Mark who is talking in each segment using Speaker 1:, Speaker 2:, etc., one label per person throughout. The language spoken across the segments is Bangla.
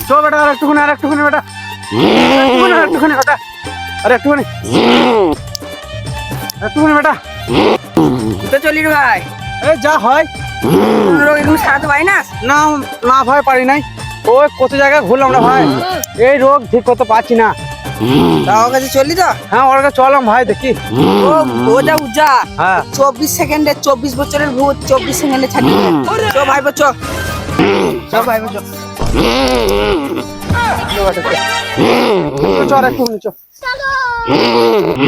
Speaker 1: চো বেটা, আর একটুখানি বেটা, একটুখানি বেটা, আরে একটুখানি বেটা।
Speaker 2: তো চলি রে ভাই,
Speaker 1: এই যা হয়।
Speaker 2: কোন রোগ এগুলো সারাতে পারি না।
Speaker 1: না না ভাই, পারি নাই। ওই কত জায়গায় ঘুরলাম না ভাই, এই রোগ ঠিক করতে পারছি না।
Speaker 2: তা ওর কাছে চলি তো।
Speaker 1: হ্যাঁ, ওর কাছে চলাম ভাই, দেখি।
Speaker 2: ওটা উজা
Speaker 1: হ্যাঁ
Speaker 2: 24 সেকেন্ডে 24 বছরের ভূত 24 সেকেন্ডে ছাড়িয়ে দেয়। চো ভাই চো, চো ভাই চো।
Speaker 1: চল একটুখানি চল।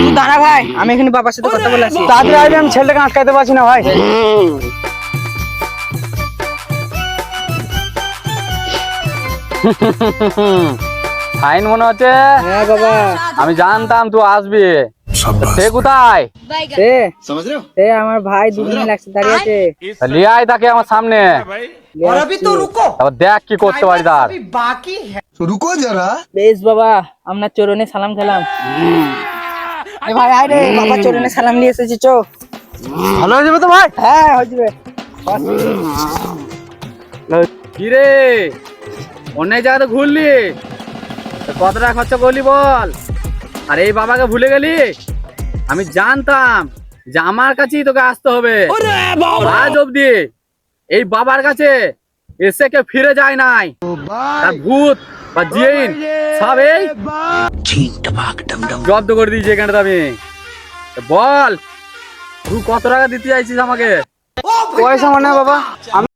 Speaker 2: তুই দাঁড়া ভাই, আমি এখানে বাবার সাথে কথা বলে আসি।
Speaker 1: তাড়াতাড়ি আসবি, আমি ছেলেটাকে আটকাইতে পারছি না ভাই। ফাইন মনে হচ্ছে।
Speaker 2: হ্যাঁ বাবা,
Speaker 1: আমি জানতাম তুই আসবি। সে কোথায়?
Speaker 2: সে আমার ভাই দুদিনে লাগছে দাঁড়িয়ে আছে।
Speaker 1: লিয়ে আয় তাকে আমার সামনে, তারপর দেখ কি করতে পারি তার।
Speaker 3: रुको जरा।
Speaker 2: বেশ বাবা, আপনার চরণে সালাম খেলাম। এ ভাই আয় রে, বাবা চরণে সালাম নিয়ে এসেছি, চো।
Speaker 1: ভালো হয়ে যাবে তো ভাই?
Speaker 2: হ্যাঁ হয়ে যাবে।
Speaker 1: কি রে, অন্য জায়গাতে ঘুরলি, কতটা খরচা করলি বল? আর এই বাবাকে ভুলে গেলি? আমি জানতাম যে আমার কাছেই তোকে আসতে হবে। আজ অব্দি এই বাবার কাছে এসে কেউ ফিরে যায় নাই। তার ভূত বা জিন সব এই জব্দ করে দিয়েছি এখানটা। আমি বল, তুই কত টাকা দিতে চাইছিস আমাকে? পয়সা মানে বাবা, আমি